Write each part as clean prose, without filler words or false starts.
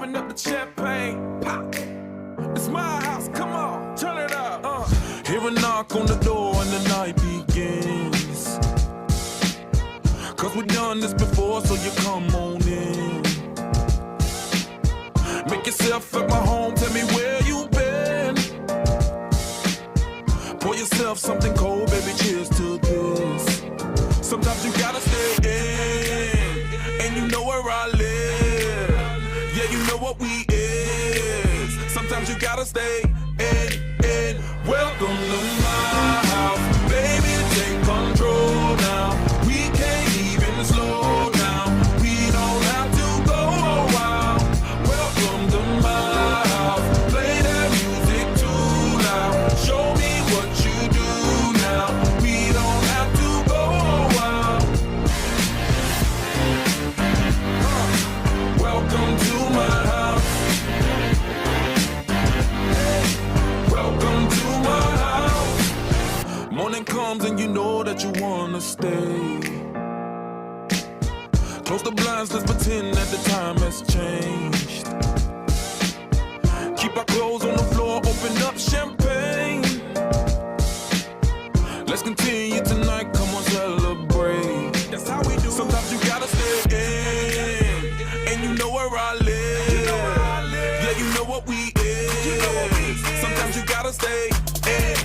open up the champagne, pop. It's my house, come on, turn it up. Hear a knock on the door and the night begins. Cause we've done this before, so you come on in. Make yourself at my home, tell me where you been. Pour yourself something cold, baby, cheers to this. Sometimes you gotta stay in, and you know where I live. Yeah, you know what we is. Sometimes you gotta stay in. Welcome to my house, baby, take control now. We can't even slow down. We don't have to go a while. Welcome to my house, play that music too loud. Show me what you do now. We don't have to go a while. Welcome to my house. Welcome to my house. Morning comes and you know that you wanna stay. Close the blinds, let's pretend that the time has changed. Keep our clothes on the floor, open up champagne. Let's continue tonight, come on, celebrate. That's how we do. Sometimes you gotta stay in, and you know where I live. Yeah, you know what we is. Sometimes you gotta stay in.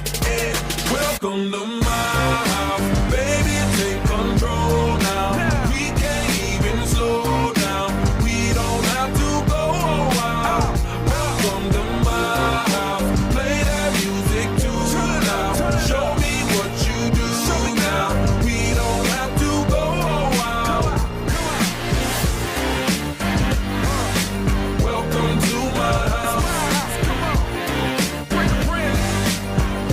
Welcome to my house, baby, take control now. We can't even slow down. We don't have to go a while. Welcome to my house, play that music too loud. Show me what you do now. We don't have to go a while. Welcome to my house.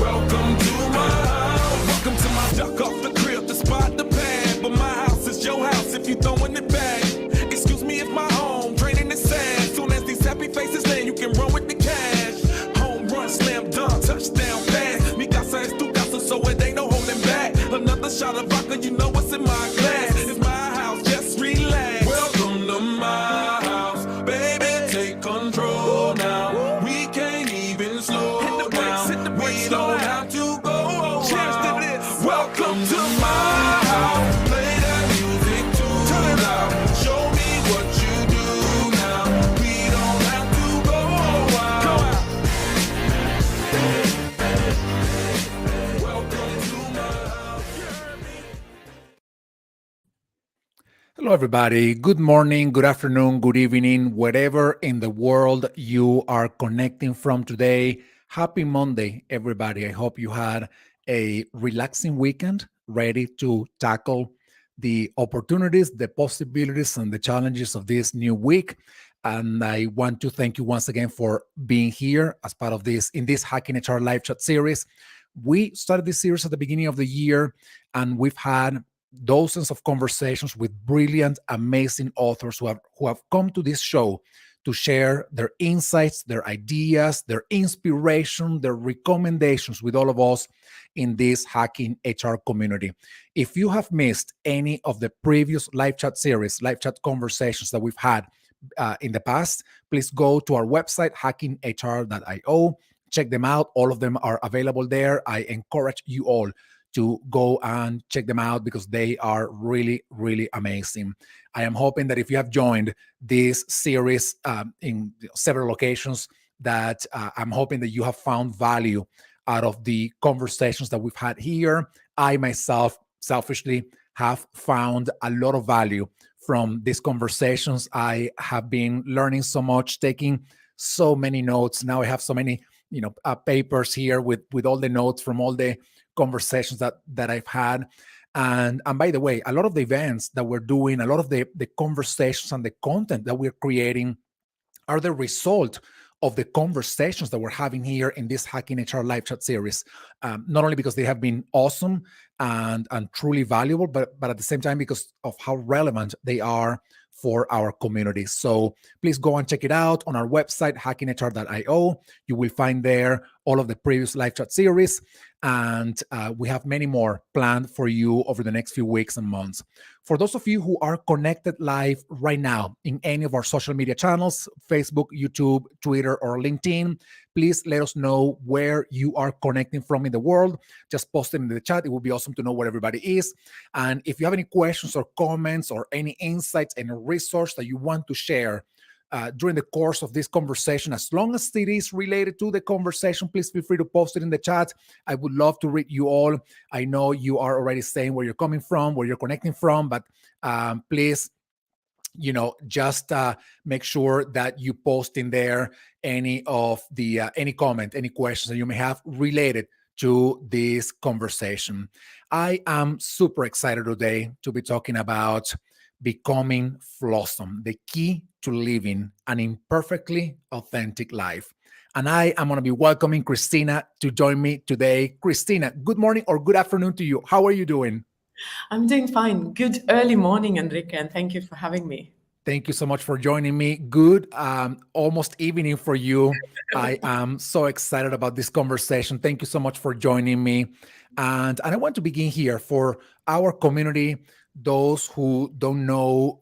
Welcome to my house. Welcome to my duck off the crib, the spot, the pad. But my house is your house if you throwing it back. Excuse me if my home draining the sand. Soon as these happy faces land, you can run with the cash. Home run, slam dunk, touchdown pass. Mi casa es tu casa, so it ain't no holding back. Another shot of vodka, you know what's in my glass. It's my house, just relax. Welcome to my house, baby, take control now. We can't even slow down. We don't have to go a while. Welcome to my house, play that music too loud. Show me what you do now. We don't have to go a while. Welcome to my house. Hello, everybody. Good morning, good afternoon, good evening, wherever in the world you are connecting from today. Happy Monday, everybody. I hope you had a relaxing weekend, ready to tackle the opportunities, the possibilities, and the challenges of this new week. And I want to thank you once again for being here as part of this in this Hacking HR live chat series. We started this series at the beginning of the year, and we've had dozens of conversations with brilliant, amazing authors who have come to this show to share their insights, their ideas, their inspiration, their recommendations with all of us in this Hacking HR community. If you have missed any of the previous live chat series, live chat conversations that we've had in the past, please go to our website, hackinghr.io. Check them out. All of them are available there. I encourage you all to go and check them out because they are really, really amazing. I am hoping that if you have joined this series in several occasions, that I'm hoping that you have found value out of the conversations that we've had here. I myself, selfishly, have found a lot of value from these conversations. I have been learning so much, taking so many notes. Now I have so many, papers here with all the notes from all the conversations that I've had. And by the way, a lot of the events that we're doing, a lot of the conversations and the content that we're creating are the result of the conversations that we're having here in this Hacking HR live chat series. Not only because they have been awesome and truly valuable, but at the same time because of how relevant they are for our community. So please go and check it out on our website, hackinghr.io. You will find there all of the previous live chat series. And we have many more planned for you over the next few weeks and months. For those of you who are connected live right now in any of our social media channels, Facebook, YouTube, Twitter, or LinkedIn, please let us know where you are connecting from in the world. Just post it in the chat. It would be awesome to know where everybody is. And if you have any questions or comments or any insights and a resource that you want to share during the course of this conversation, as long as it is related to the conversation, please feel free to post it in the chat. I would love to read you all. I know you are already saying where you're coming from, where you're connecting from, but please, just make sure that you post in there any of the any comment, any questions that you may have related to this conversation. I am super excited today to be talking about becoming flawesome, the key to living an imperfectly authentic life. And I am going to be welcoming Kristina to join me today. Kristina, good morning or good afternoon to you. How are you doing? I'm doing fine. Good early morning, Enrique, and thank you for having me. Thank you so much for joining me. Good, almost evening for you. I am so excited about this conversation. Thank you so much for joining me. And I want to begin here for our community, those who don't know,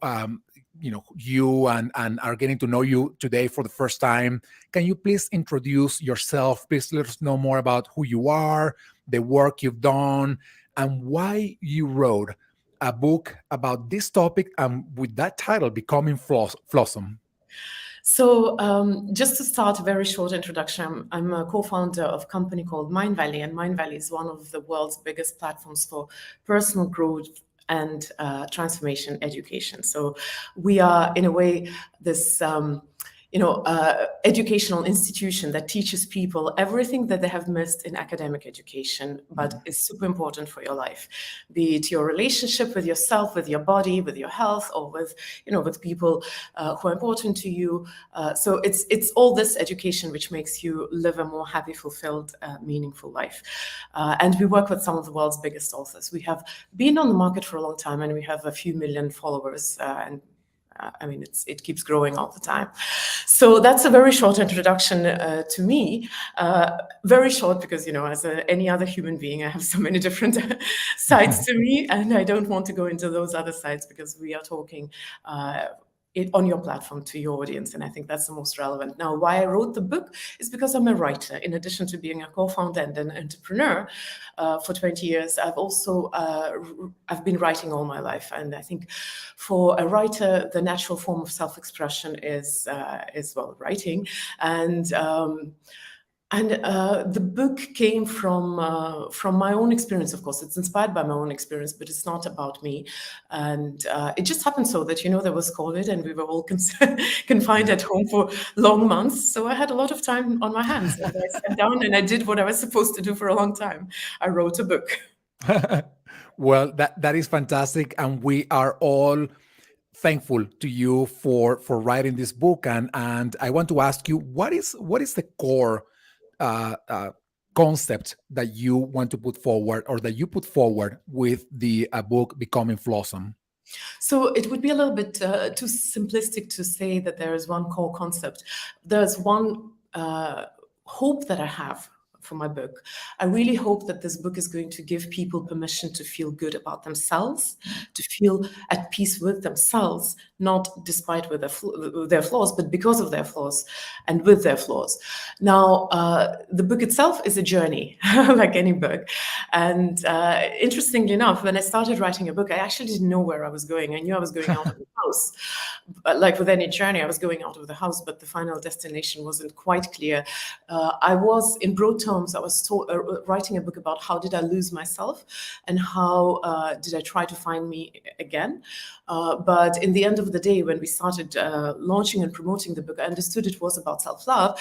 you and are getting to know you today for the first time. Can you please introduce yourself? Please let us know more about who you are, the work you've done, and why you wrote a book about this topic, with that title, Becoming Flawesome. So just to start, a very short introduction. I'm a co-founder of a company called Mindvalley, and Mindvalley is one of the world's biggest platforms for personal growth and transformation education. So we are, in a way, this educational institution that teaches people everything that they have missed in academic education, but is super important for your life, be it your relationship with yourself, with your body, with your health, or with people who are important to you. So it's all this education which makes you live a more happy, fulfilled, meaningful life. And we work with some of the world's biggest authors. We have been on the market for a long time, and we have a few million followers, and it keeps growing all the time. So that's a very short introduction to me. Very short because, as any other human being, I have so many different sides to me, and I don't want to go into those other sides because we are talking on your platform to your audience, and I think that's the most relevant. Now, why I wrote the book is because I'm a writer. In addition to being a co-founder and an entrepreneur for 20 years, I've been writing all my life, and I think for a writer, the natural form of self-expression is writing, and the book came from my own experience. Of course, it's inspired by my own experience, but it's not about me. And it just happened so that, there was COVID and we were all confined at home for long months. So I had a lot of time on my hands. And I sat down and I did what I was supposed to do for a long time. I wrote a book. Well, that is fantastic. And we are all thankful to you for writing this book. And I want to ask you, what is the core concept that you want to put forward, or that you put forward with the book Becoming Flawesome? So it would be a little bit too simplistic to say that there is one core concept. There's one hope that I have for my book. I really hope that this book is going to give people permission to feel good about themselves, to feel at peace with themselves, not despite with their flaws, but because of their flaws and with their flaws. Now, the book itself is a journey, like any book. And interestingly enough, when I started writing a book, I actually didn't know where I was going. I knew I was going out of the house. Like with any journey, I was going out of the house, but the final destination wasn't quite clear. I was, in broad terms, I was writing a book about how did I lose myself and how did I try to find me again. But in the end of the day, when we started launching and promoting the book, I understood it was about self-love,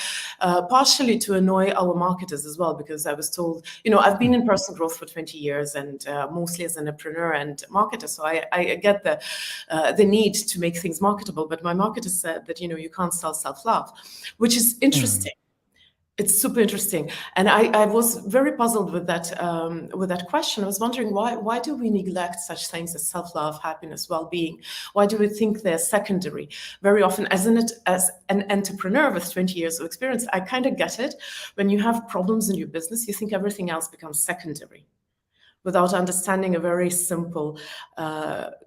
partially to annoy our marketers as well, because I was told, I've been in personal growth for 20 years and mostly as an entrepreneur and marketer. So I get the need to make things marketable, but my marketer said that, you can't sell self-love, which is interesting. It's super interesting, and I was very puzzled with that question. I was wondering why do we neglect such things as self-love, happiness, well-being? Why do we think they're secondary? Very often, as an entrepreneur with 20 years of experience, I kind of get it. When you have problems in your business, you think everything else becomes secondary, without understanding a very simple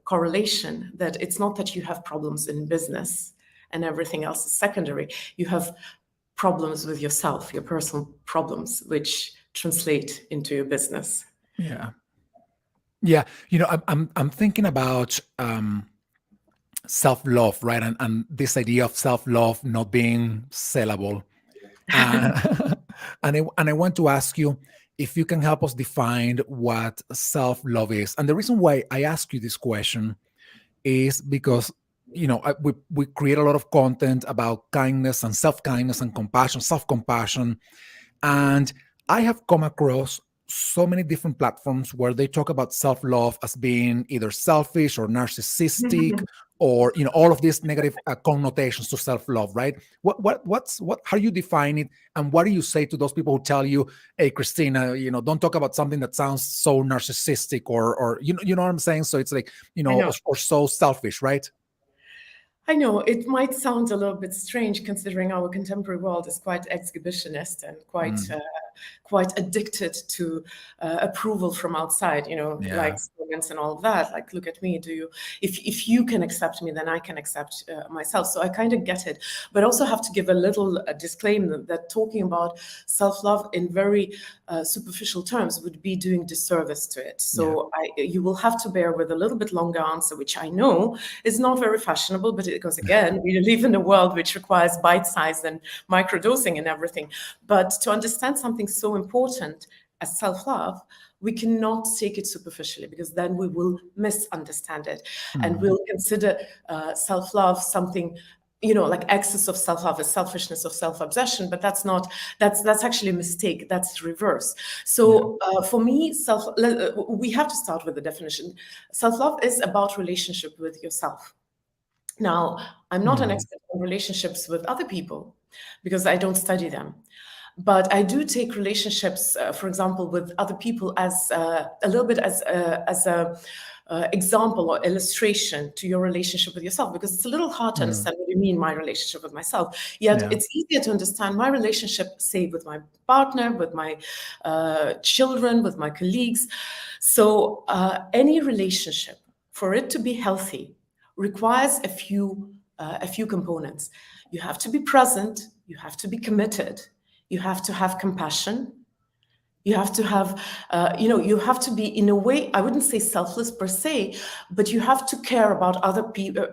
correlation that it's not that you have problems in business and everything else is secondary. You have problems with yourself, your personal problems, which translate into your business. Yeah. I'm thinking about self-love, right? And this idea of self-love not being sellable. And I want to ask you if you can help us define what self-love is. And the reason why I ask you this question is because we create a lot of content about kindness and self-kindness and compassion, self-compassion. And I have come across so many different platforms where they talk about self-love as being either selfish or narcissistic, or all of these negative connotations to self-love, right? How do you define it, and what do you say to those people who tell you, hey, Kristina, don't talk about something that sounds so narcissistic, or you know what I'm saying? So it's like, or so selfish, right? I know it might sound a little bit strange, considering our contemporary world is quite exhibitionist and quite addicted to approval from outside, like slogans and all of that. Like, look at me. If you can accept me, then I can accept myself. So I kind of get it, but also have to give a little disclaimer that talking about self-love in very superficial terms would be doing disservice to it. So you will have to bear with a little bit longer answer, which I know is not very fashionable, but because again, we live in a world which requires bite-sized and microdosing and everything. But to understand something so important as self-love, we cannot take it superficially, because then we will misunderstand it. And we'll consider self-love something, like excess of self-love is selfishness of self-obsession, but that's actually a mistake. That's reverse. So for me, we have to start with the definition. Self-love is about relationship with yourself. Now, I'm not an expert in relationships with other people because I don't study them. But I do take relationships, for example, with other people as a little bit as a example or illustration to your relationship with yourself, because it's a little hard to understand what you mean, my relationship with myself. Yet it's easier to understand my relationship, say, with my partner, with my children, with my colleagues. So any relationship, for it to be healthy, requires a few components. You have to be present. You have to be committed. You have to have compassion. You have to have, you have to be, in a way, I wouldn't say selfless per se, but you have to care about other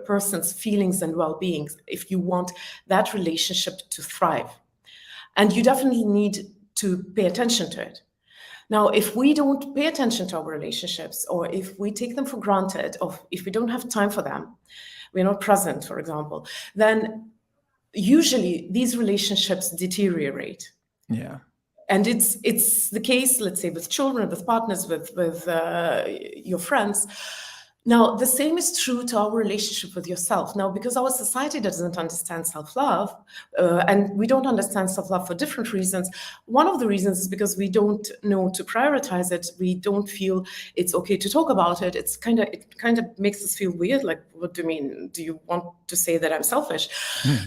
person's feelings and well-being if you want that relationship to thrive. And you definitely need to pay attention to it. Now, if we don't pay attention to our relationships, or if we take them for granted, or if we don't have time for them, we're not present, for example, then usually these relationships deteriorate. Yeah. And it's the case, let's say, with children, with partners, with your friends. Now, the same is true to our relationship with yourself. Now, because our society doesn't understand self-love, and we don't understand self-love for different reasons. One of the reasons is because we don't know to prioritize it. We don't feel it's okay to talk about it. It kind of makes us feel weird. Like, what do you mean? Do you want to say that I'm selfish?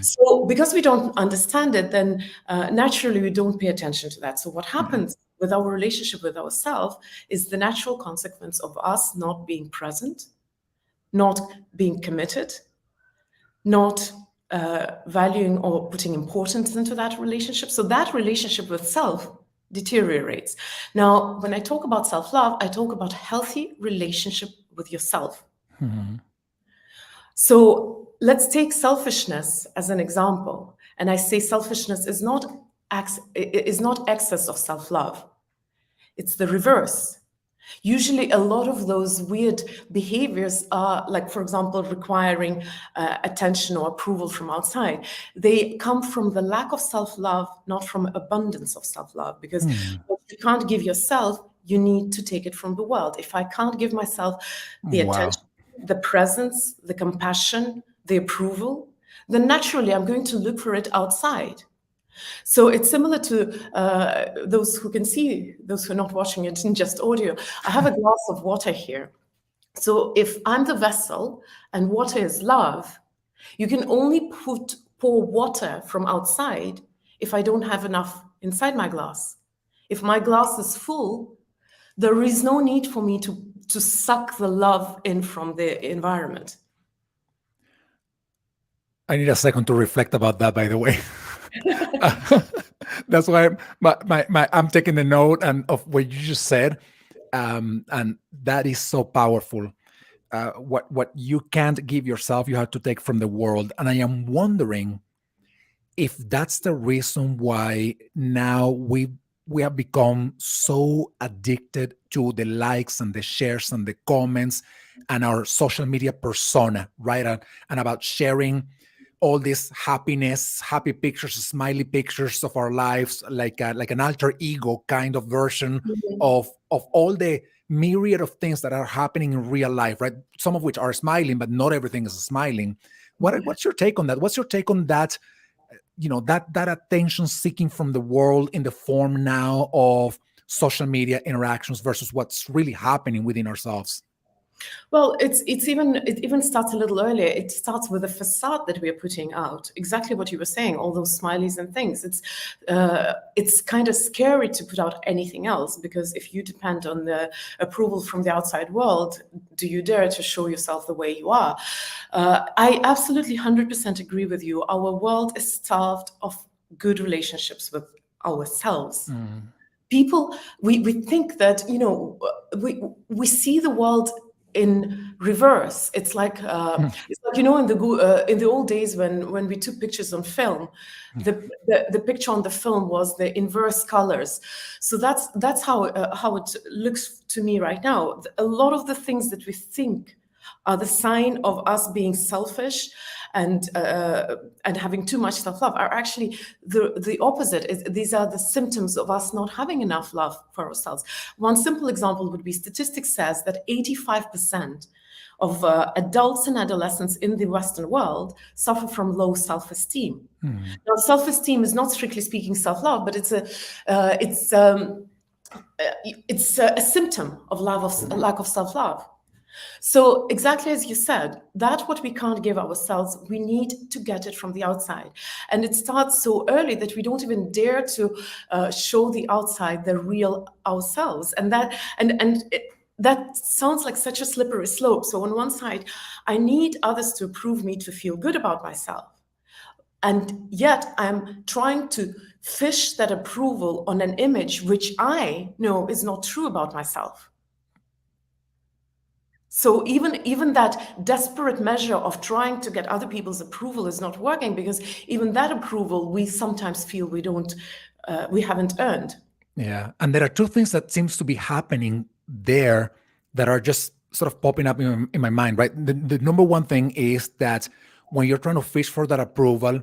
So because we don't understand it, then naturally we don't pay attention to that. So what happens with our relationship with ourselves is the natural consequence of us not being present, not being committed, not valuing or putting importance into that relationship. So that relationship with self deteriorates. Now, when I talk about self-love, I talk about healthy relationship with yourself. So let's take selfishness as an example. And I say selfishness is not excess of self-love. It's the reverse. Usually a lot of those weird behaviors are, like, for example, requiring attention or approval from outside. They come from the lack of self-love, not from abundance of self-love, because what you can't give yourself, you need to take it from the world. If I can't give myself the attention, the presence, the compassion, the approval, then naturally I'm going to look for it outside. So it's similar to those who can see, those who are not watching it in just audio. I have a glass of water here. So if I'm the vessel and water is love, you can only pour water from outside if I don't have enough inside my glass. If my glass is full, there is no need for me to suck the love in from the environment. I need a second to reflect about that, by the way. That's why I'm taking the note and of what you just said, and that is so powerful. What you can't give yourself, you have to take from the world. And I am wondering if that's the reason why now we have become so addicted to the likes and the shares and the comments and our social media persona, right? And about sharing all this happiness, happy pictures, smiley pictures of our lives, like an alter ego kind of version of all the myriad of things that are happening in real life, right? Some of which are smiling, but not everything is smiling. What's your take on that? What's your take on that? That attention seeking from the world in the form now of social media interactions versus what's really happening within ourselves. Well, it even starts a little earlier. It starts with the facade that we are putting out. Exactly what you were saying, all those smileys and things. It's kind of scary to put out anything else, because if you depend on the approval from the outside world, do you dare to show yourself the way you are? I absolutely 100% agree with you. Our world is starved of good relationships with ourselves. People, we think that, we see the world in reverse. It's like in the old days when we took pictures on film, the picture on the film was the inverse colors. So that's how it looks to me right now. A lot of the things that we think are the sign of us being selfish and having too much self-love are actually the opposite. These are the symptoms of us not having enough love for ourselves. One simple example would be statistics says that 85% of adults and adolescents in the Western world suffer from low self-esteem. Now, self-esteem is not strictly speaking self-love, but it's a symptom of lack of self-love. So exactly as you said, that what we can't give ourselves, we need to get it from the outside. And it starts so early that we don't even dare to show the outside the real ourselves. And that sounds like such a slippery slope. So on one side, I need others to approve me to feel good about myself. And yet I'm trying to fish that approval on an image which I know is not true about myself. So even that desperate measure of trying to get other people's approval is not working, because even that approval, we sometimes feel we haven't earned. Yeah. And there are two things that seems to be happening there that are just sort of popping up in my mind, right? The number one thing is that when you're trying to fish for that approval,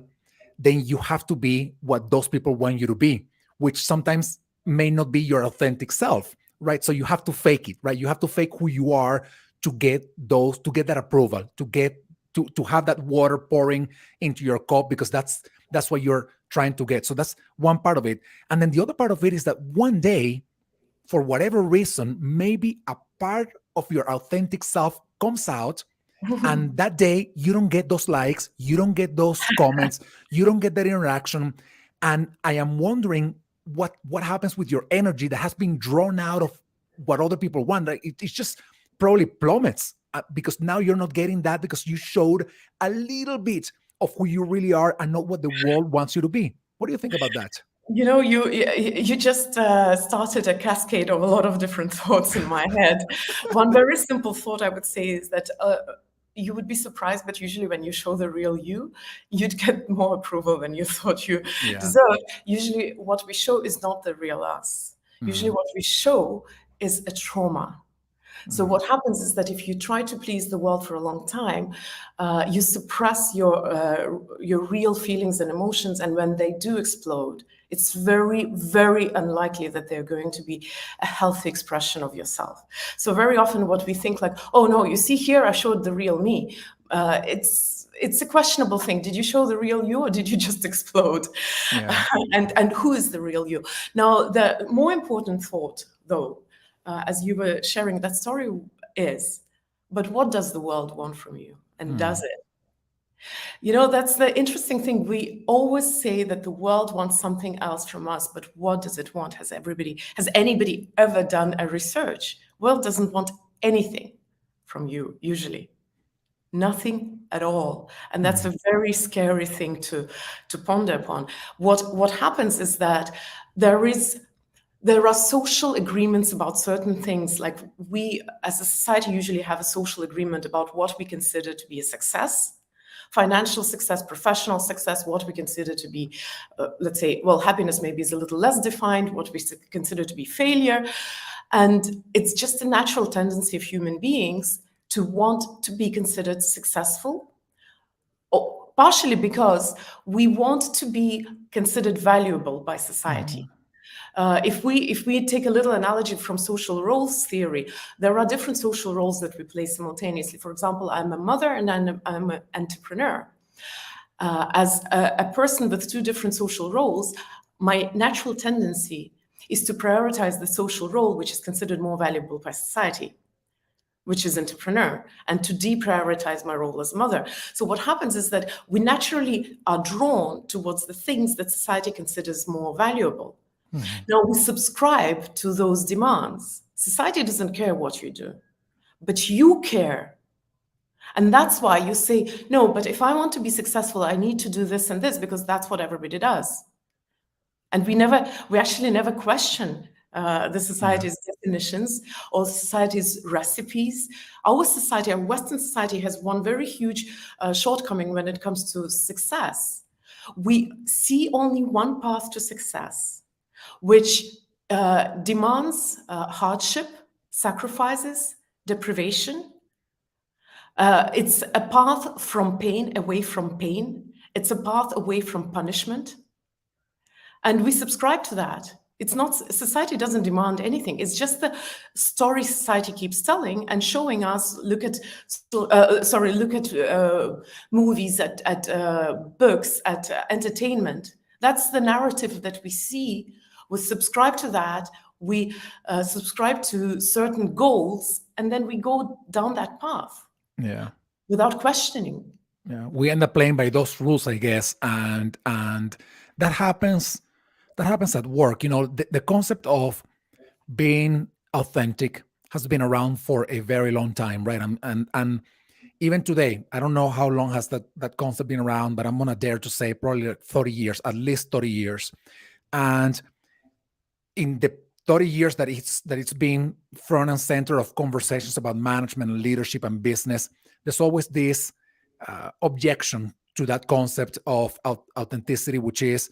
then you have to be what those people want you to be, which sometimes may not be your authentic self, right? So you have to fake it, right? You have to fake who you are to get that approval, to have that water pouring into your cup, because that's what you're trying to get. So that's one part of it. And then the other part of it is that one day, for whatever reason, maybe a part of your authentic self comes out, and that day you don't get those likes, you don't get those comments, you don't get that interaction. And I am wondering what happens with your energy that has been drawn out of what other people want. It's just probably plummets because now you're not getting that, because you showed a little bit of who you really are and not what the world wants you to be. What do you think about that? You just started a cascade of a lot of different thoughts in my head. One very simple thought I would say is that you would be surprised, but usually when you show the real you'd get more approval than you thought you deserved. Usually what we show is not the real us. Usually what we show is a trauma. So what happens is that if you try to please the world for a long time, you suppress your real feelings and emotions, and when they do explode, it's very, very unlikely that they're going to be a healthy expression of yourself. So very often what we think like, oh no, you see here, I showed the real me. it's a questionable thing. Did you show the real you, or did you just explode? Yeah. And who is the real you? Now, the more important thought, though, as you were sharing that story, is, but what does the world want from you? And does it? You know, that's the interesting thing. We always say that the world wants something else from us, but what does it want? Has anybody ever done a research? World doesn't want anything from you, usually. Nothing at all. And that's a very scary thing to ponder upon. What happens is that there are social agreements about certain things. Like, we as a society usually have a social agreement about what we consider to be a success. Financial success, professional success, what we consider to be, let's say, well, happiness maybe is a little less defined, what we consider to be failure. And it's just a natural tendency of human beings to want to be considered successful, partially because we want to be considered valuable by society. If we take a little analogy from social roles theory, there are different social roles that we play simultaneously. For example, I'm a mother and I'm an entrepreneur. As a person with two different social roles, my natural tendency is to prioritize the social role which is considered more valuable by society, which is entrepreneur, and to deprioritize my role as mother. So what happens is that we naturally are drawn towards the things that society considers more valuable. Now, we subscribe to those demands. Society doesn't care what you do, but you care. And that's why you say, no, but if I want to be successful, I need to do this and this, because that's what everybody does. And we actually never question the society's definitions or society's recipes. Our society, our Western society, has one very huge shortcoming when it comes to success. We see only one path to success, which demands hardship, sacrifices, deprivation. It's a path from pain, away from pain. It's a path away from punishment. And we subscribe to that. It's not, society doesn't demand anything. It's just the story society keeps telling and showing us. Look at movies, at books, at entertainment. That's the narrative that we see. We subscribe to that. We subscribe to certain goals, and then we go down that path. Yeah. Without questioning. Yeah. We end up playing by those rules, I guess, and that happens. That happens at work. You know, the concept of being authentic has been around for a very long time, right? And even today, I don't know how long has that concept been around, but I'm gonna dare to say probably like 30 years, at least 30 years. And in the 30 years that it's been front and center of conversations about management and leadership and business, there's always this objection to that concept of authenticity, which is,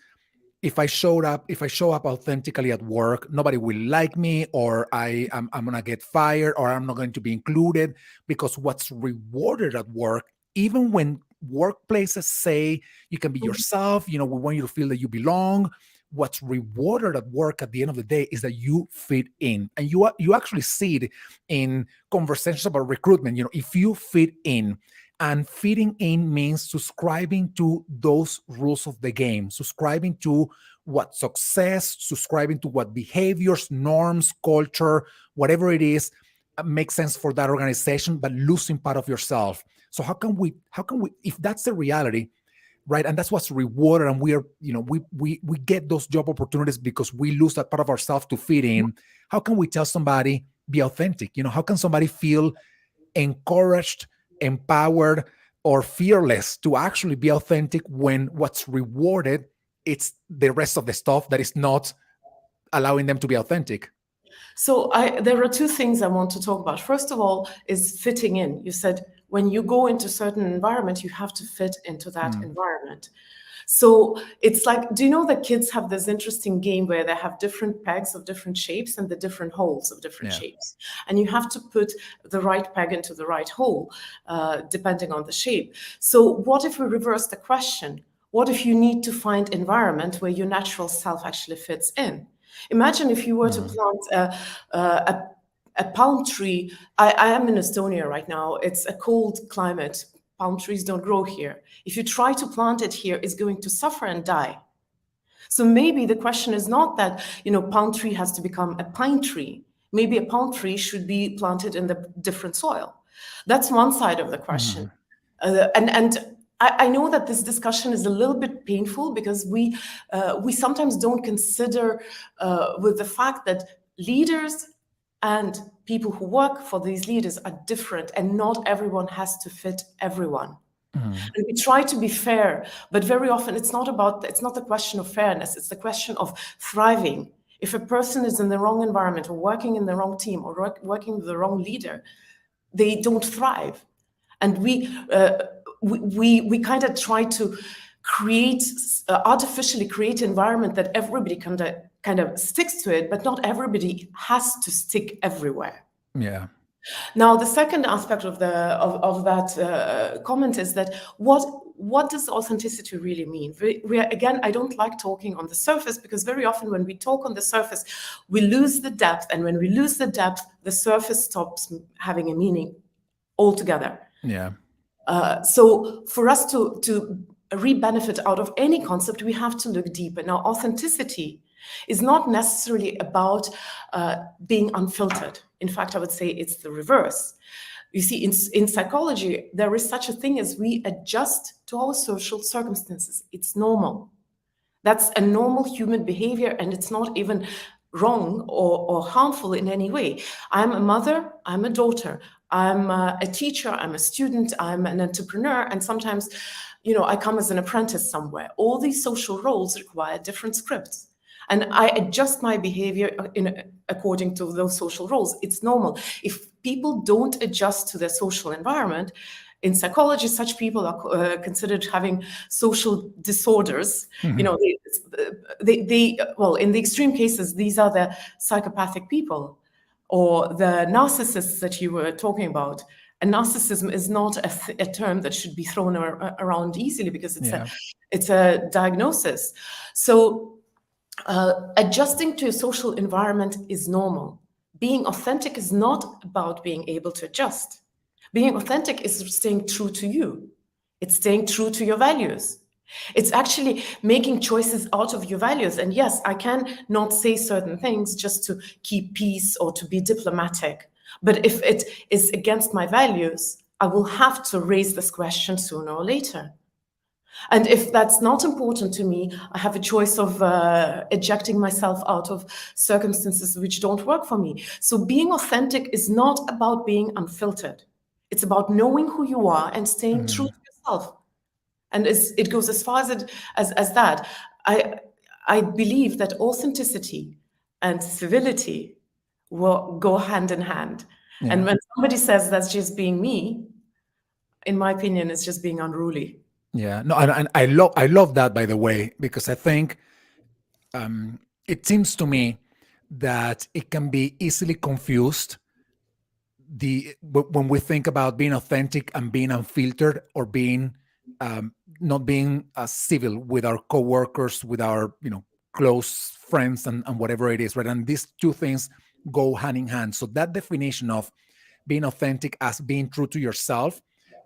if I show up authentically at work, nobody will like me, or I'm gonna get fired, or I'm not going to be included, because what's rewarded at work, even when workplaces say you can be yourself, you know, we want you to feel that you belong, what's rewarded at work at the end of the day is that you fit in. And you actually see it in conversations about recruitment. You know, if you fit in, and fitting in means subscribing to those rules of the game, subscribing to what success, subscribing to what behaviors, norms, culture, whatever it is, makes sense for that organization, but losing part of yourself. So how can we, if that's the reality, right? And that's what's rewarded, and we get those job opportunities because we lose that part of ourselves to fit in. How can we tell somebody, be authentic? You know, how can somebody feel encouraged, empowered, or fearless to actually be authentic when what's rewarded, it's the rest of the stuff that is not allowing them to be authentic? So there are two things I want to talk about. First of all is fitting in. You said when you go into certain environment, you have to fit into that environment. So it's like, do you know that kids have this interesting game where they have different pegs of different shapes and the different holes of different shapes? And you have to put the right peg into the right hole, depending on the shape. So what if we reverse the question? What if you need to find environment where your natural self actually fits in? Imagine if you were to plant a palm tree. I am in Estonia right now. It's a cold climate, palm trees don't grow here. If you try to plant it here, it's going to suffer and die. So maybe the question is not that, palm tree has to become a pine tree. Maybe a palm tree should be planted in the different soil. That's one side of the question. And I know that this discussion is a little bit painful because we sometimes don't consider with the fact that leaders and people who work for these leaders are different, and not everyone has to fit everyone. And we try to be fair, but very often it's not the question of fairness, it's the question of thriving. If a person is in the wrong environment, or working in the wrong team, or working with the wrong leader, they don't thrive. And we kind of try to artificially create an environment that everybody kind of sticks to it, but not everybody has to stick everywhere. Yeah. Now, the second aspect of that comment is that what does authenticity really mean? Again, I don't like talking on the surface, because very often when we talk on the surface, we lose the depth, and when we lose the depth, the surface stops having a meaning altogether. Yeah. So for us to re-benefit out of any concept, we have to look deeper. Now, authenticity is not necessarily about being unfiltered. In fact, I would say it's the reverse. You see, in psychology, there is such a thing as we adjust to our social circumstances. It's normal. That's a normal human behavior, and it's not even wrong or harmful in any way. I'm a mother, I'm a daughter, I'm a teacher, I'm a student, I'm an entrepreneur, and sometimes, I come as an apprentice somewhere. All these social roles require different scripts. And I adjust my behavior according to those social roles. It's normal. If people don't adjust to their social environment, in psychology, such people are considered having social disorders. Well, in the extreme cases, these are the psychopathic people, or the narcissists that you were talking about. And narcissism is not a term that should be thrown around easily, because it's a diagnosis. So adjusting to a social environment is normal. Being authentic is not about being able to adjust. Being authentic is staying true to you. It's staying true to your values. It's actually making choices out of your values. And yes, I can not say certain things just to keep peace or to be diplomatic. But if it is against my values, I will have to raise this question sooner or later. And if that's not important to me, I have a choice of ejecting myself out of circumstances which don't work for me. So being authentic is not about being unfiltered. It's about knowing who you are and staying true to yourself. And it goes as far as that. I believe that authenticity and civility will go hand in hand. Yeah. And when somebody says that's just being me, in my opinion, it's just being unruly. Yeah, no, and I love that, by the way, because I think it seems to me that it can be easily confused when we think about being authentic and being unfiltered, or being not being civil with our coworkers, with our close friends, and whatever it is, right? And these two things go hand in hand. So that definition of being authentic as being true to yourself,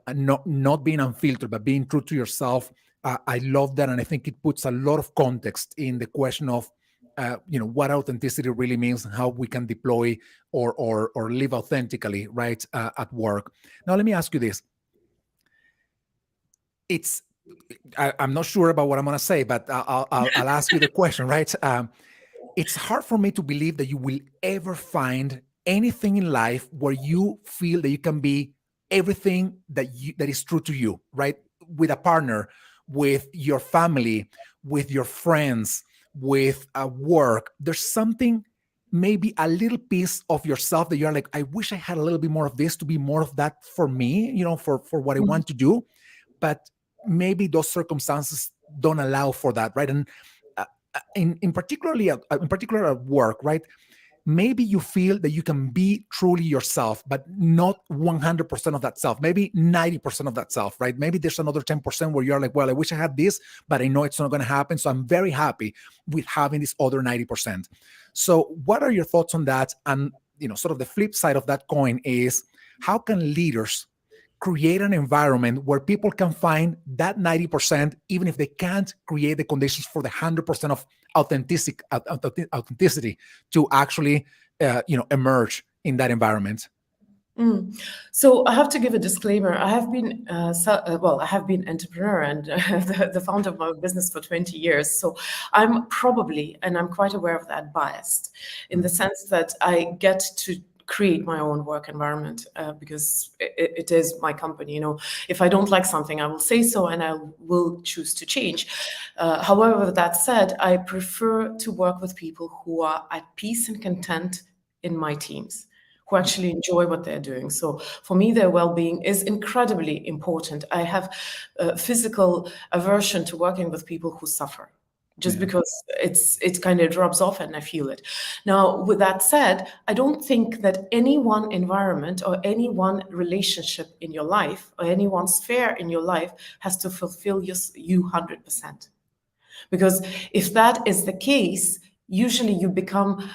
and not being unfiltered, but being true to yourself, I love that, and I think it puts a lot of context in the question of what authenticity really means, and how we can deploy or live authentically, right, at work. Now, let me ask you this. I'm not sure about what I'm going to say, but I'll ask you the question, right? It's hard for me to believe that you will ever find anything in life where you feel that you can be everything that is true to you, right? With a partner, with your family, with your friends, with work. There's something, maybe a little piece of yourself that you're like, I wish I had a little bit more of this to be more of that for me, for what I want to do. But maybe those circumstances don't allow for that, right? And in particular at work, right? Maybe you feel that you can be truly yourself, but not 100% of that self, maybe 90% of that self, right? Maybe there's another 10% where you're like, well, I wish I had this, but I know it's not going to happen. So I'm very happy with having this other 90%. So what are your thoughts on that? And, sort of the flip side of that coin is, how can leaders create an environment where people can find that 90%, even if they can't create the conditions for the 100% of authenticity to actually, emerge in that environment. So I have to give a disclaimer. I have been, I have been entrepreneur and the founder of my business for 20 years. So I'm probably, and I'm quite aware of that, biased in the sense that I get to create my own work environment because it is my company. If I don't like something, I will say so and I will choose to change. However, that said, I prefer to work with people who are at peace and content in my teams, who actually enjoy what they're doing. So for me, their well-being is incredibly important. I have a physical aversion to working with people who suffer, just because it kind of rubs off and I feel it. Now, with that said, I don't think that any one environment or any one relationship in your life or any one sphere in your life has to fulfill you 100%. Because if that is the case, usually you become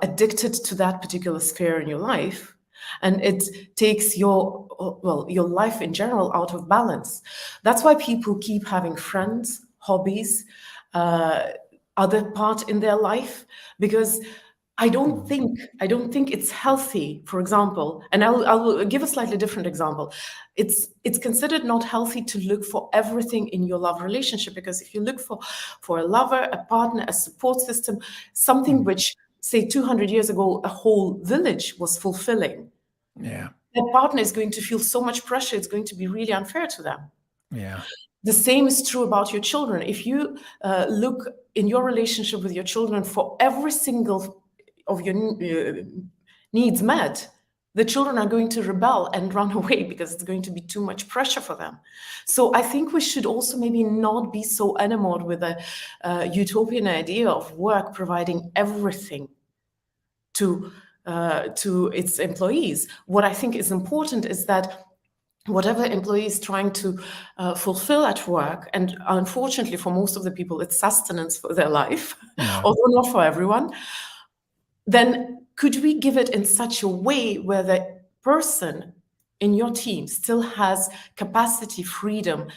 addicted to that particular sphere in your life, and it takes your life in general out of balance. That's why people keep having friends, hobbies, other part in their life, because I don't think it's healthy. For example, and I'll give a slightly different example. It's considered not healthy to look for everything in your love relationship, because if you look for a lover, a partner, a support system, something which, say, 200 years ago, a whole village was fulfilling, that partner is going to feel so much pressure. It's going to be really unfair to them. Yeah. The same is true about your children. If you look in your relationship with your children for every single of your needs met, the children are going to rebel and run away because it's going to be too much pressure for them. So I think we should also maybe not be so enamored with a utopian idea of work providing everything to its employees. What I think is important is that whatever employee is trying to fulfill at work, and unfortunately for most of the people, it's sustenance for their life, although not for everyone, then could we give it in such a way where the person in your team still has capacity, freedom,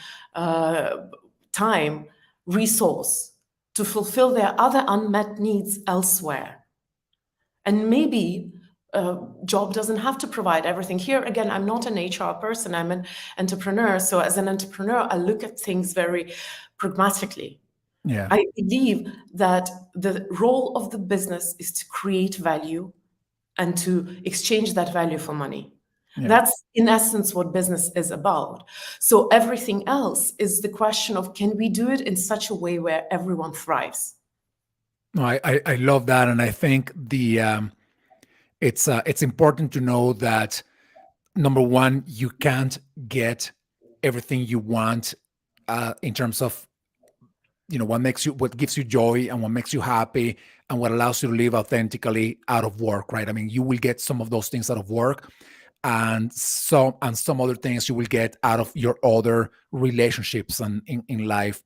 time, resource to fulfill their other unmet needs elsewhere? And maybe job doesn't have to provide everything. Here again, I'm not an HR person, I'm an entrepreneur. So as an entrepreneur, I look at things very pragmatically. I believe that the role of the business is to create value and to exchange that value for money. That's in essence what business is about. So everything else is the question of, can we do it in such a way where everyone thrives? No, I love that, and I think it's important to know that, number one, you can't get everything you want in terms of what gives you joy and what makes you happy and what allows you to live authentically out of work, right? I mean, you will get some of those things out of work, and some other things you will get out of your other relationships and in life.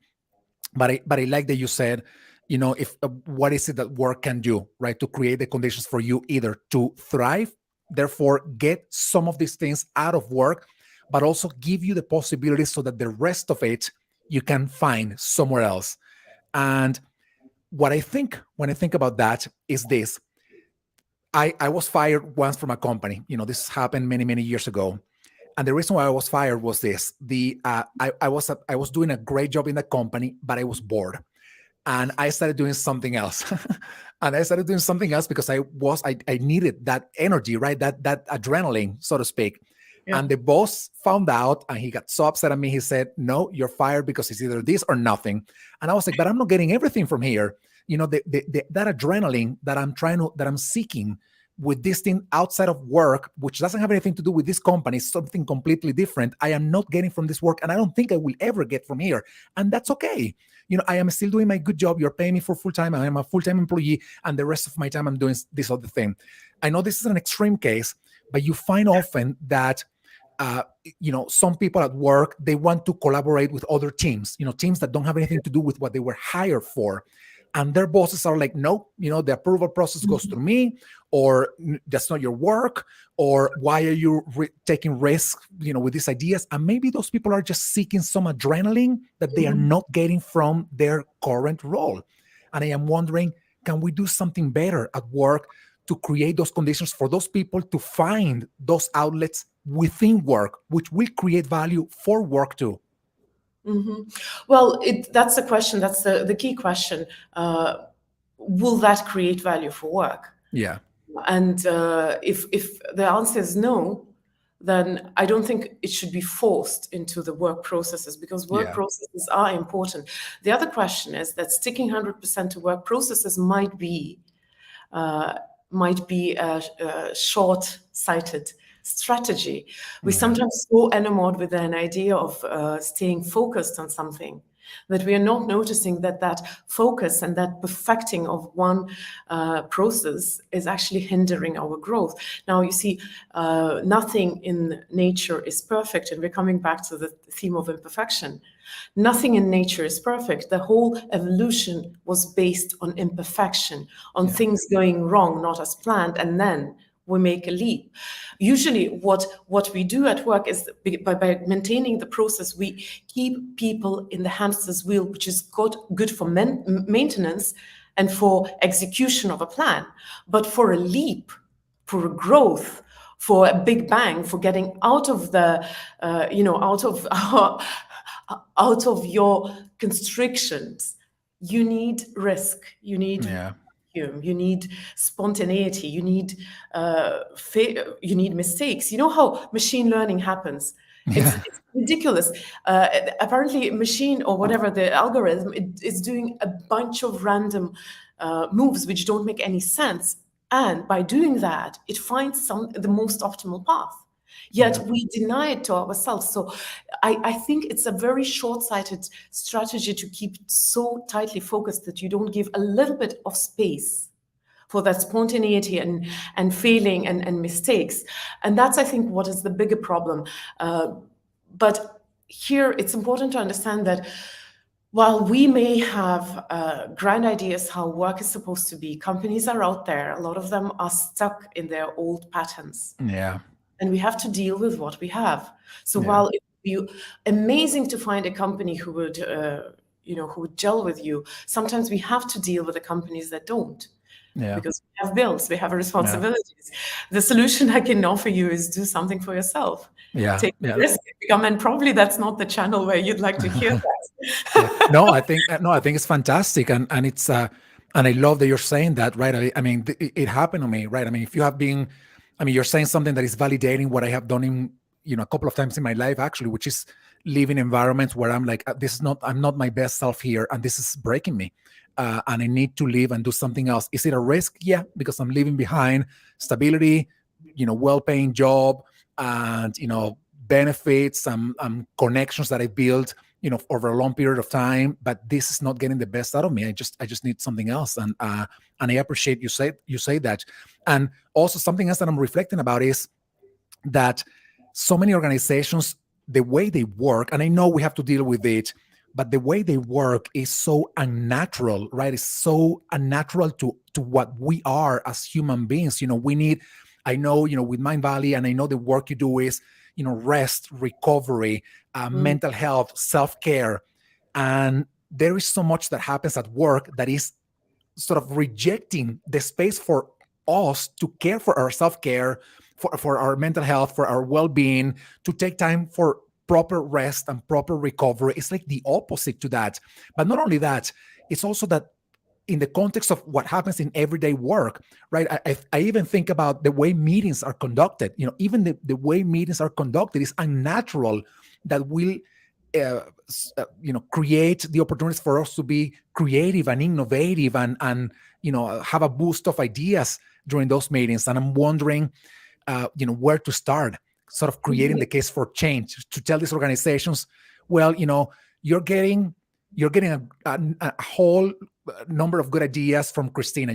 But I like that you said, if what is it that work can do, right? To create the conditions for you either to thrive, therefore get some of these things out of work, but also give you the possibility so that the rest of it you can find somewhere else. And what I think when I think about that is this. I was fired once from a company. This happened many, many years ago. And the reason why I was fired was this. I was doing a great job in the company, but I was bored. And I started doing something else. And I started doing something else because I needed that energy, right? That adrenaline, so to speak. Yeah. And the boss found out and he got so upset at me. He said, "No, you're fired because it's either this or nothing." And I was like, "But I'm not getting everything from here." That adrenaline that I'm seeking with this thing outside of work, which doesn't have anything to do with this company, something completely different, I am not getting from this work. And I don't think I will ever get from here. And that's okay. I am still doing my good job. You're paying me for full-time. I am a full-time employee. And the rest of my time, I'm doing this other thing. I know this is an extreme case, but you find often that some people at work, they want to collaborate with other teams, teams that don't have anything to do with what they were hired for. and their bosses are like, nope, the approval process goes through me, or that's not your work, or why are you taking risks, with these ideas? And maybe those people are just seeking some adrenaline that they are not getting from their current role. And I am wondering, can we do something better at work to create those conditions for those people to find those outlets within work, which will create value for work too? Well, that's the question. That's the key question. Will that create value for work? Yeah. And if the answer is no, then I don't think it should be forced into the work processes, because work Yeah. processes are important. The other question is that sticking 100% to work processes might be a short-sighted strategy. We sometimes so enamored with an idea of staying focused on something that we are not noticing that focus and that perfecting of one process is actually hindering our growth. Now, you see, nothing in nature is perfect, and we're coming back to the theme of imperfection. Nothing in nature is perfect. The whole evolution was based on imperfection, on things going wrong, not as planned, and then we make a leap. Usually what we do at work is by maintaining the process, we keep people in the hamster's wheel, which is good for maintenance and for execution of a plan. But for a leap, for a growth, for a big bang, for getting out of the, out of your constrictions, you need risk, you need you need spontaneity, you need mistakes. You know how machine learning happens? It's ridiculous. Apparently, machine or whatever the algorithm is doing a bunch of random moves which don't make any sense, and by doing that, it finds the most optimal path. Yet we deny it to ourselves. So I think it's a very short-sighted strategy to keep so tightly focused that you don't give a little bit of space for that spontaneity and failing and mistakes. And that's, I think, what is the bigger problem. But here it's important to understand that while we may have grand ideas how work is supposed to be, companies are out there. A lot of them are stuck in their old patterns. Yeah. And we have to deal with what we have. So while it would be amazing to find a company who would, who would gel with you, sometimes we have to deal with the companies that don't. Because we have bills, we have responsibilities. The solution I can offer you is do something for yourself. Take a risk, and probably that's not the channel where you'd like to hear that. No, I think it's fantastic, and it's and I love that you're saying that, right? I mean, it happened to me, right? I mean, if you have been, you're saying something that is validating what I have done in, a couple of times in my life, actually, which is live in environments where I'm like, I'm not my best self here, and this is breaking me. And I need to leave and do something else. Is it a risk? Yeah, because I'm leaving behind stability, well-paying job, and benefits and connections that I built, over a long period of time. But this is not getting the best out of me. I just need something else. And I appreciate you say that. And also something else that I'm reflecting about is that so many organizations, the way they work, and I know we have to deal with it, but the way they work is so unnatural, right? It's so unnatural to what we are as human beings. We need, I know, with Mindvalley, and I know the work you do is, rest, recovery, mental health, self-care. And there is so much that happens at work that is sort of rejecting the space for us to care for our self-care, for our mental health, for our well-being, to take time for proper rest and proper recovery. It's like the opposite to that. But not only that, it's also that in the context of what happens in everyday work, right? I even think about the way meetings are conducted. Even the way meetings are conducted is unnatural, that will create the opportunities for us to be creative and innovative and have a boost of ideas during those meetings. And I'm wondering where to start, sort of creating the case for change, to tell these organizations, well, you're getting a whole number of good ideas from Kristina.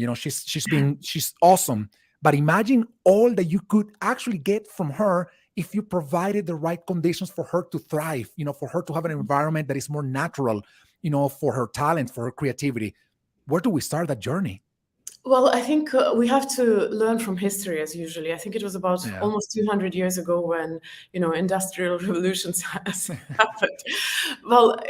She's awesome, but imagine all that you could actually get from her if you provided the right conditions for her to thrive, for her to have an environment that is more natural, for her talent, for her creativity. where do we start that journey? Well, I think we have to learn from history as usually. I think it was about Yeah. almost 200 years ago when, industrial revolutions has happened. Well,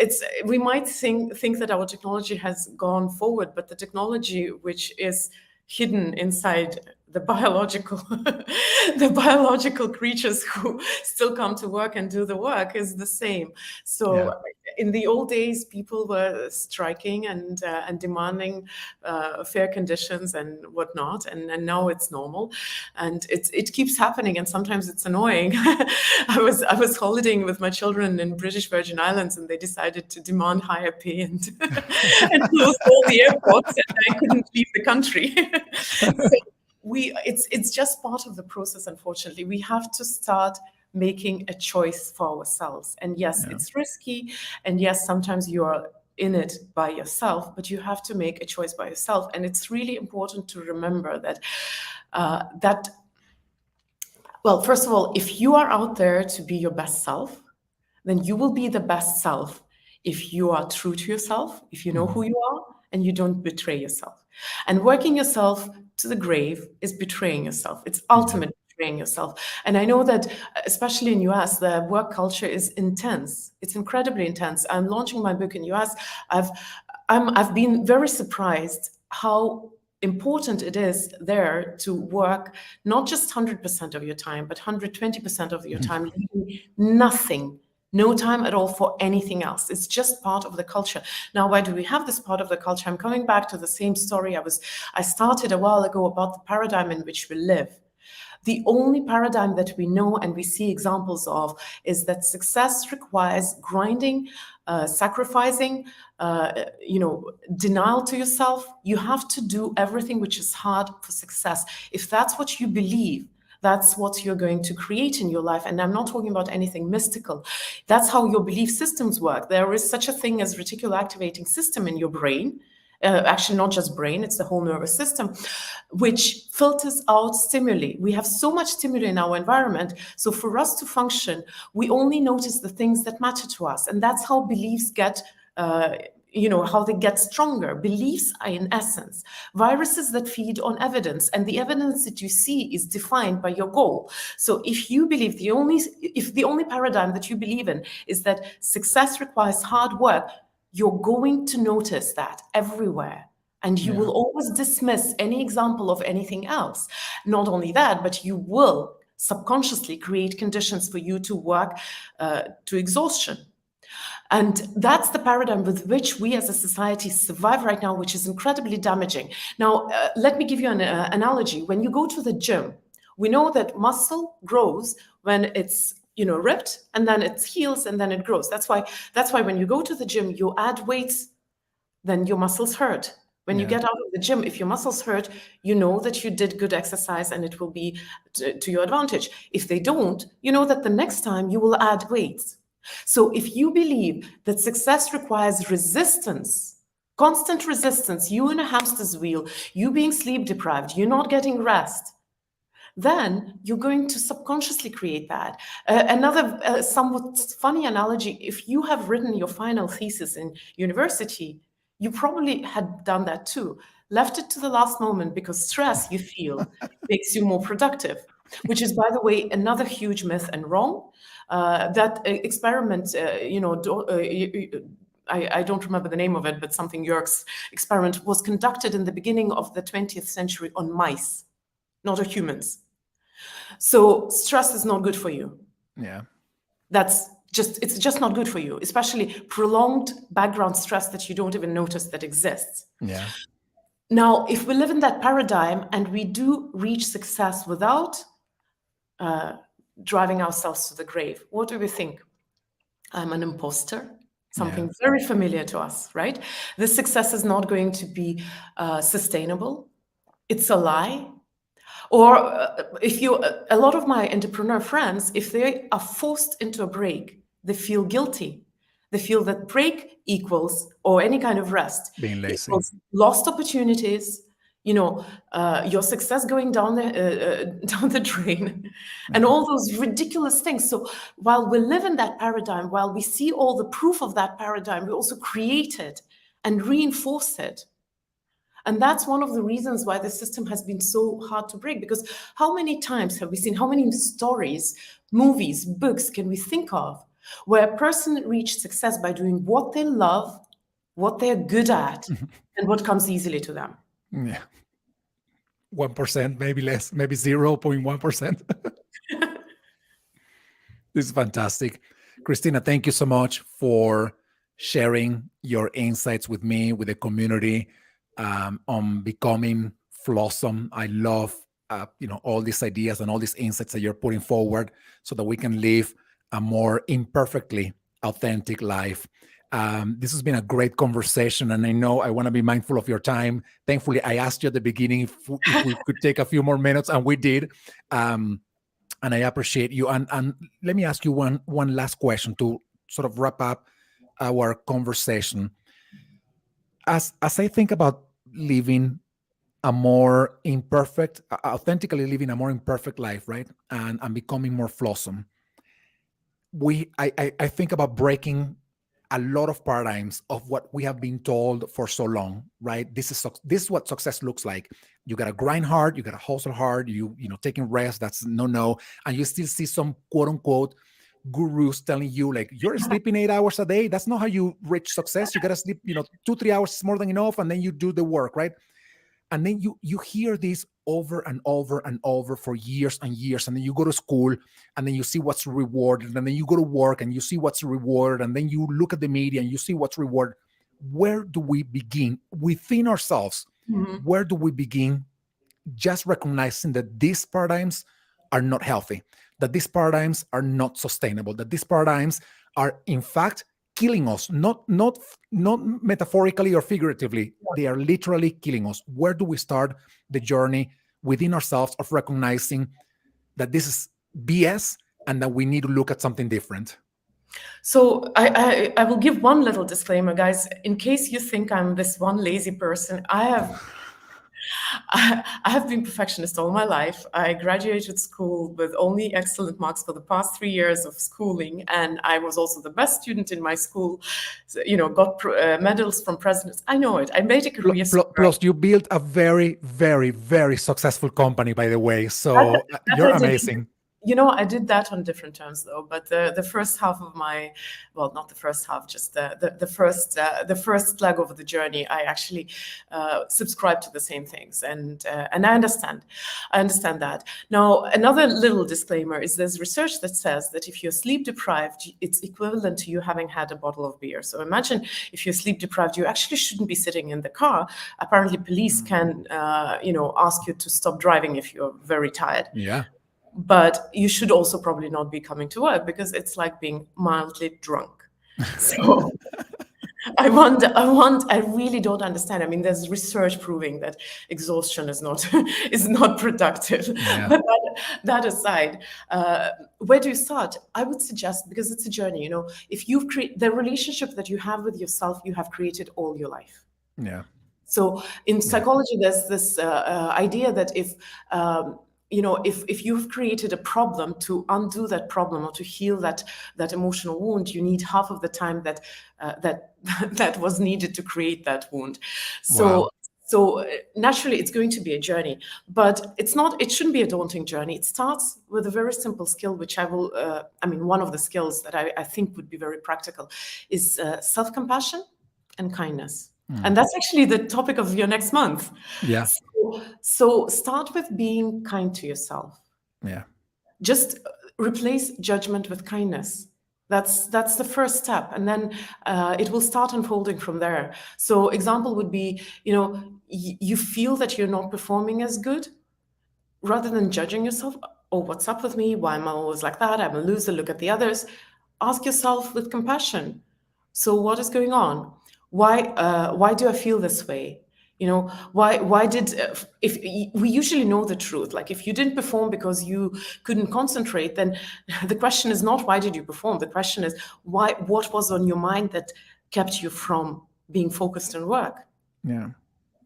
we might think that our technology has gone forward, but the technology which is hidden inside the biological the biological creatures who still come to work and do the work is the same. So Yeah. in the old days, people were striking and demanding fair conditions and whatnot, and now it's normal, and it keeps happening, and sometimes it's annoying. I was holidaying with my children in British Virgin Islands, and they decided to demand higher pay and and close all the airports, and I couldn't leave the country. So it's just part of the process. Unfortunately, we have to start making a choice for ourselves. And yes, it's risky, and yes, sometimes you are in it by yourself, but you have to make a choice by yourself. And it's really important to remember that well, first of all, if you are out there to be your best self, then you will be the best self if you are true to yourself, if you know who you are, and you don't betray yourself. And working yourself to the grave is betraying yourself. It's ultimately betraying yourself. And I know that, especially in US, the work culture is intense. It's incredibly intense. I'm launching my book in US. I've been very surprised how important it is there to work not just 100% of your time, but 120% of your time, leaving nothing, no time at all for anything else. It's just part of the culture. Now, why do we have this part of the culture? I'm coming back to the same story I started a while ago about the paradigm in which we live. The only paradigm that we know and we see examples of is that success requires grinding, sacrificing, denial to yourself. You have to do everything which is hard for success. If that's what you believe, that's what you're going to create in your life. And I'm not talking about anything mystical. That's how your belief systems work. There is such a thing as reticular activating system in your brain. Actually, not just brain, it's the whole nervous system, which filters out stimuli. We have so much stimuli in our environment. So for us to function, we only notice the things that matter to us. And that's how beliefs get how they get stronger. Beliefs are, in essence, viruses that feed on evidence, and the evidence that you see is defined by your goal. So if you believe if the only paradigm that you believe in is that success requires hard work, you're going to notice that everywhere. And you will always dismiss any example of anything else. Not only that, but you will subconsciously create conditions for you to work to exhaustion. And that's the paradigm with which we as a society survive right now, which is incredibly damaging. Now, let me give you an analogy. When you go to the gym, we know that muscle grows when it's ripped, and then it heals, and then it grows. That's why when you go to the gym, you add weights, then your muscles hurt. When you get out of the gym, if your muscles hurt, you know that you did good exercise and it will be to your advantage. If they don't, you know that the next time you will add weights. So if you believe that success requires resistance, constant resistance, you in a hamster's wheel, you being sleep deprived, you not getting rest, then you're going to subconsciously create that. Another somewhat funny analogy, if you have written your final thesis in university, you probably had done that too. Left it to the last moment because stress you feel makes you more productive, which is, by the way, another huge myth and wrong. That experiment, I don't remember the name of it, but something Yerkes experiment was conducted in the beginning of the 20th century on mice, not on humans. So stress is not good for you. Yeah. It's just not good for you, especially prolonged background stress that you don't even notice that exists. Yeah. Now, if we live in that paradigm and we do reach success without driving ourselves to the grave, what do we think? I'm an imposter. Something very familiar to us, right? This success is not going to be sustainable. It's a lie. Or a lot of my entrepreneur friends, if they are forced into a break, they feel guilty. They feel that break equals, or any kind of rest, Being lazy. equals lost opportunities, your success going down the drain, and all those ridiculous things. So while we live in that paradigm, while we see all the proof of that paradigm, we also create it and reinforce it. And that's one of the reasons why the system has been so hard to break. Because how many times have we seen, how many stories, movies, books can we think of where a person reached success by doing what they love, what they're good at, and what comes easily to them? Yeah. 1%, maybe less, maybe 0.1%. This is fantastic. Kristina, thank you so much for sharing your insights with me, with the community, on becoming flawesome. I love, all these ideas and all these insights that you're putting forward so that we can live a more imperfectly authentic life. This has been a great conversation, and I know I want to be mindful of your time. Thankfully, I asked you at the beginning if we could take a few more minutes, and we did. And I appreciate you. And let me ask you one last question to sort of wrap up our conversation. As I think about living a more imperfect, authentically living a more imperfect life, right, and becoming more flawesome, I think about breaking a lot of paradigms of what we have been told for so long, right? This is what success looks like. You gotta grind hard, you gotta hustle hard, taking rest, that's no. And you still see some quote unquote gurus telling you like you're sleeping 8 hours a day. That's not how you reach success. You gotta sleep, 2-3 hours is more than enough, and then you do the work, right? And then you hear this over and over and over for years and years. And then you go to school and then you see what's rewarded. And then you go to work and you see what's rewarded. And then you look at the media and you see what's rewarded. Where do we begin within ourselves? Mhm. Where do we begin just recognizing that these paradigms are not healthy, that these paradigms are not sustainable, that these paradigms are in fact killing us, not metaphorically or figuratively. They are literally killing us. Where do we start the journey within ourselves of recognizing that this is BS and that we need to look at something different? So I will give one little disclaimer, guys. In case you think I'm this one lazy person, I have been perfectionist all my life. I graduated school with only excellent marks for the past 3 years of schooling, and I was also the best student in my school. Got medals from presidents. I know it. I made a career. Plus, you built a very, very, very successful company, by the way. So you're amazing. I did that on different terms, though. But the first half of not the first half, just the first leg of the journey, I actually subscribed to the same things, and I understand that. Now, another little disclaimer is there's research that says that if you're sleep deprived, it's equivalent to you having had a bottle of beer. So imagine if you're sleep deprived, you actually shouldn't be sitting in the car. Apparently, police can ask you to stop driving if you're very tired. Yeah. But you should also probably not be coming to work because it's like being mildly drunk. So I really don't understand. I mean, there's research proving that exhaustion is not productive. Yeah. But that aside, where do you start? I would suggest, because it's a journey, if you've created the relationship that you have with yourself, you have created all your life. Yeah. So in psychology, there's this idea that if you've created a problem, to undo that problem or to heal that emotional wound, you need half of the time that was needed to create that wound. Wow. So naturally, it's going to be a journey, but it shouldn't be a daunting journey. It starts with a very simple skill, which one of the skills that I think would be very practical is self-compassion and kindness. And that's actually the topic of your next month. Yeah. So start with being kind to yourself. Yeah. Just replace judgment with kindness. That's the first step, and then it will start unfolding from there. So example would be, you feel that you're not performing as good, rather than judging yourself. Oh, what's up with me? Why am I always like that? I'm a loser. Look at the others. Ask yourself with compassion. So what is going on? Why do I feel this way? Why did, if we usually know the truth, like if you didn't perform because you couldn't concentrate, then the question is not why did you perform? The question is what was on your mind that kept you from being focused on work? Yeah.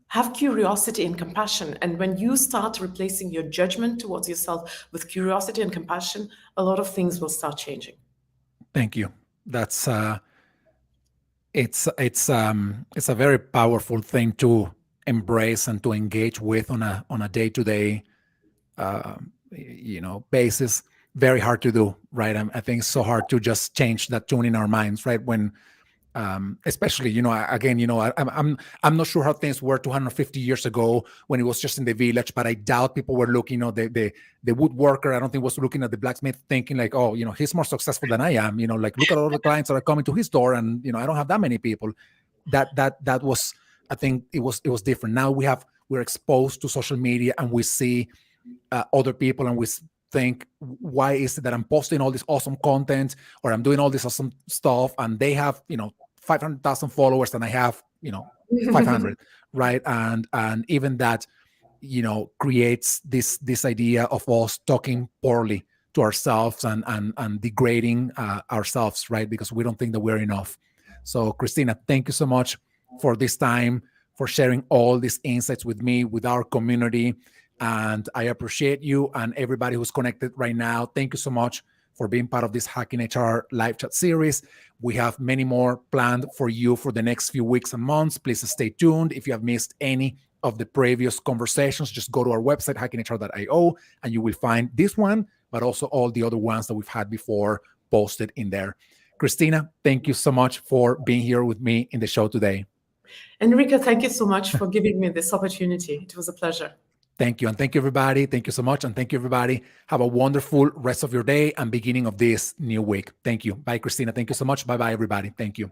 Have curiosity and compassion. And when you start replacing your judgment towards yourself with curiosity and compassion, a lot of things will start changing. Thank you. That's it's a very powerful thing to embrace and to engage with on a day-to-day basis. Very hard to do, right? I think it's so hard to just change that tune in our minds, right? When especially, again, I'm not sure how things were 250 years ago when it was just in the village, but I doubt people were looking, the woodworker, I don't think was looking at the blacksmith thinking like, oh, he's more successful than I am, like look at all the clients that are coming to his door, and I don't have that many people. That was, I think it was different. Now we're exposed to social media, and we see other people, and we think, why is it that I'm posting all this awesome content, or I'm doing all this awesome stuff, and they have 500,000 followers and I have 500, right? And even that creates this idea of us talking poorly to ourselves and degrading ourselves, right? Because we don't think that we're enough. So Kristina, thank you so much for this time, for sharing all these insights with me, with our community. And I appreciate you and everybody who's connected right now. Thank you so much for being part of this Hacking HR live chat series. We have many more planned for you for the next few weeks and months. Please stay tuned. If you have missed any of the previous conversations, just go to our website, hackinghr.io, and you will find this one, but also all the other ones that we've had before posted in there. Kristina, thank you so much for being here with me in the show today. Enrique, thank you so much for giving me this opportunity. It was a pleasure. Thank you. And thank you, everybody. Thank you so much. And thank you, everybody. Have a wonderful rest of your day and beginning of this new week. Thank you. Bye, Kristina. Thank you so much. Bye-bye, everybody. Thank you.